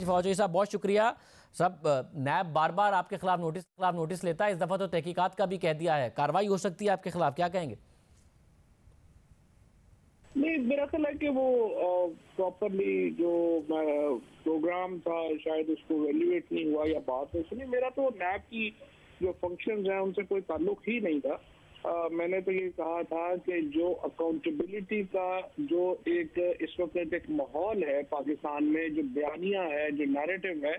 फौजी साहब बहुत शुक्रिया। सब नैब बार बार आपके खिलाफ नोटिस लेता है, इस दफा तो तहकीकात का भी कह दिया है, कार्रवाई हो सकती है आपके खिलाफ, क्या कहेंगे? नहीं, मेरा ख्याल है कि वो प्रॉपरली जो प्रोग्राम था शायद उसको वैल्यूएट नहीं हुआ या बात नहीं सुनी। मेरा तो नैब की जो फंक्शंस हैं उनसे कोई ताल्लुक ही नहीं था। मैंने तो ये कहा था कि जो अकाउंटेबिलिटी का जो एक इस वक्त एक माहौल है पाकिस्तान में, जो बयानिया है, जो नैरेटिव है,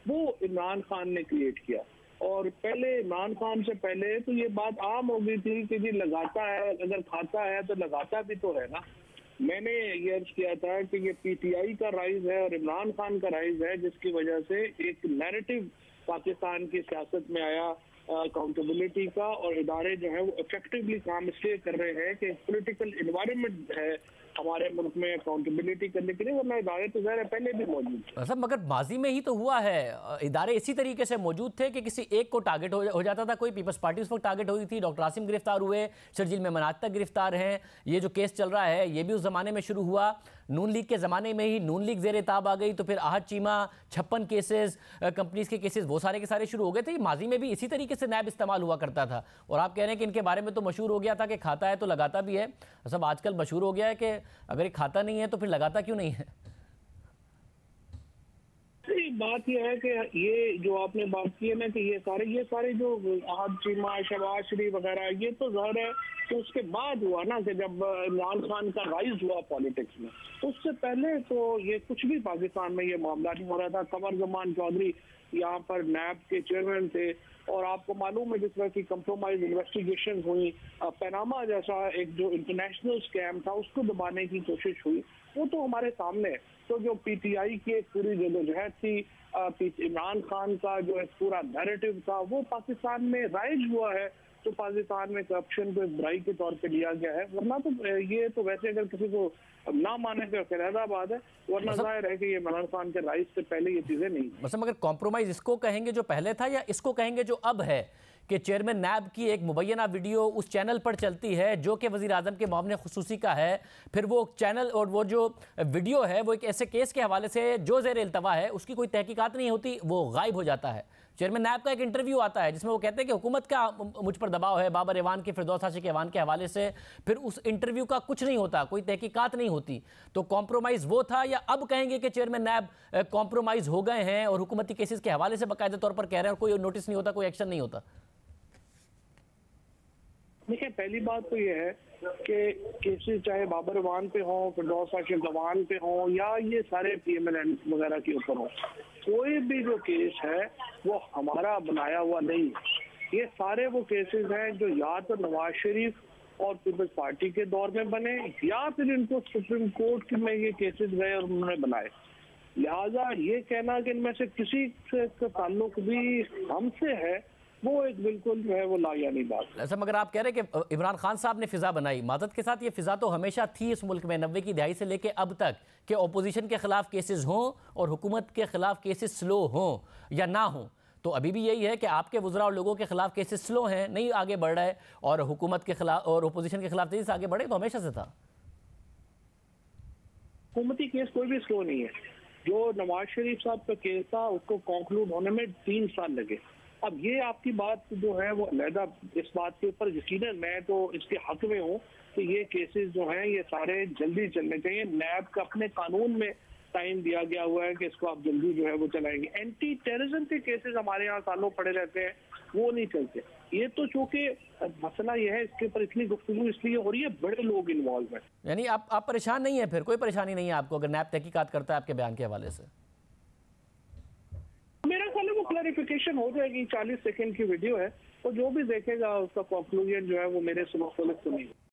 वो इमरान खान ने क्रिएट किया। और पहले इमरान खान से पहले तो ये बात आम हो गई थी कि जी लगाता है, अगर खाता है तो लगाता भी तो है ना। मैंने ये अर्ज किया था कि ये पीटीआई का राइज है और इमरान खान का राइज है, जिसकी वजह से एक नैरेटिव पाकिस्तान की सियासत में आया अकाउंटेबिलिटी का, और इदारे जो है वो इफेक्टिवली काम इसलिए कर रहे हैं कि पॉलिटिकल एनवायरनमेंट है हमारे मुल्क में अकाउंटेबिलिटी करने के लिए, वरना इदारे तो ज़ाहिर है पहले भी मौजूद थे। सब मगर माजी में ही तो हुआ है, इदारे इसी तरीके से मौजूद थे कि किसी एक को टारगेट हो जाता था। कोई पीपल्स पार्टी उस वक्त टारगेट हुई थी, डॉक्टर आसिम गिरफ्तार हुए, शर्जील मेमन आज तक गिरफ्तार हैं। ये जो केस चल रहा है ये भी उस जमाने में शुरू हुआ। नून लीग के ज़माने में ही नून लीग ज़ेर ताब आ गई, तो फिर आहद चीमा, 56 केसेस, कंपनीज के केसेस, वो सारे के सारे शुरू हो गए थे। माजी में भी इसी तरीके से नैब इस्तेमाल हुआ करता था। और आप कह रहे हैं कि इनके बारे में तो मशहूर हो गया था कि खाता है तो लगाता भी है। सब आजकल मशहूर हो गया है कि अगर ये खाता नहीं है तो फिर लगाता क्यों नहीं है? बात यह है कि ये जो आपने बात की है ना कि ये सारे जो आहद चीमा, शहबाज शरीफ वगैरह, ये तो ज़ाहिर है कि उसके बाद हुआ ना कि जब इमरान खान का राइज हुआ पॉलिटिक्स में। उससे पहले तो ये कुछ भी पाकिस्तान में ये मामला नहीं हो रहा था। कमर जमान चौधरी यहाँ पर नैब के चेयरमैन थे, और आपको मालूम है जिस तरह की कंप्रोमाइज इन्वेस्टिगेशन हुई, पनामा जैसा एक जो इंटरनेशनल स्कैम था उसको दबाने की कोशिश हुई, वो तो हमारे सामने है। तो जो पीटीआई की एक पूरी जदोजहद थी, इमरान खान का जो एक पूरा नैरेटिव था, वो पाकिस्तान में राइज हुआ है। तो पाकिस्तान में करप्शन को एक बुराई के तौर पे लिया गया है, वरना तो ये तो वैसे अगर किसी को ना माने तो फैसलाबाद है, वरना जाहिर है कि ये इमरान खान के राइज से पहले ये चीजें नहीं। मतलब अगर कॉम्प्रोमाइज इसको कहेंगे जो पहले था, या इसको कहेंगे जो अब है कि चेयरमैन नैब की एक मुबैना वीडियो उस चैनल पर चलती है जो कि वज़ीर आज़म के मामले खुसूसी का है, फिर वो चैनल और वो जो वीडियो है वो एक ऐसे केस के हवाले से जो ज़ेर इल्तवा है, उसकी कोई तहकीकात नहीं होती, वो गायब हो जाता है। चेयरमैन नैब का एक इंटरव्यू आता है जिसमें वो कहते हैं कि हुकूमत का मुझ पर दबाव है, बाबर एवान के, फिरदौस आशिक एवान के हवाले से। फिर उस इंटरव्यू का कुछ नहीं होता, कोई तहकीकात नहीं होती। तो कॉम्प्रोमाइज़ वो था, या अब कहेंगे कि चेयरमैन नैब कॉम्प्रोमाइज़ हो गए हैं और हुकूमती केसेस के हवाले से बाकायदा तौर पर कह रहे हैं और कोई नोटिस नहीं होता, कोई एक्शन नहीं होता? देखिए, पहली बात तो ये है कि केसेस चाहे बाबर अवान पे हो, फिरदौस आशिक अवान पे हो, या ये सारे PMLN वगैरह के ऊपर हो, कोई भी जो केस है वो हमारा बनाया हुआ नहीं। ये सारे वो केसेस हैं जो या तो नवाज शरीफ और पीपल्स पार्टी के दौर में बने, या फिर इनको सुप्रीम कोर्ट में ये केसेस गए और उन्होंने बनाए। लिहाजा ये कहना कि इनमें से किसी से ताल्लुक भी हमसे है, वो एक बिल्कुल जो है वो लायानी बात है। ऐसा मगर आप कह रहे हैं कि इमरान खान साहब ने फिजा बनाई, मादत के साथ ये फिजा तो हमेशा थी इस मुल्क में 90 की दहाई से लेके अब तक, कि अपोजिशन के खिलाफ केसेस हों और हुकूमत के खिलाफ केसेस स्लो हों या ना हों। तो अभी भी यही है कि आपके वज़रा और लोगों के खिलाफ केसेस स्लो हैं, नहीं आगे बढ़ रहा है, और हुकूमत के खिलाफ और अपोजिशन के खिलाफ तेजी से आगे बढ़े, तो हमेशा से था। हुकूमती केस कोई भी स्लो नहीं है। जो नवाज शरीफ साहब का केस था उसको कंक्लूड होने में 3 साल लगे। अब ये आपकी बात जो है वो अलहदा, इस बात के ऊपर यकीनन मैं तो इसके हक में हूँ कि ये केसेस जो हैं ये सारे जल्दी चलने चाहिए। नैब का अपने कानून में टाइम दिया गया हुआ है कि इसको आप जल्दी जो है वो चलाएंगे। एंटी टेररिज्म के केसेस हमारे यहाँ सालों पड़े रहते हैं, वो नहीं चलते। ये तो चूंकि मसला ये है, इसके ऊपर इतनी गुफ्तगू इसलिए हो रही है, बड़े लोग इन्वॉल्व हैं। यानी आप परेशान नहीं है, फिर कोई परेशानी नहीं है आपको अगर नैब तहकीकात करता है आपके बयान के हवाले से? मेरा ख्याल है वो क्लैरिफिकेशन हो जाएगी। 40 सेकंड की वीडियो है, तो जो भी देखेगा उसका कंक्लूजन जो है वो मेरे से मुख्तलिफ तो नहीं।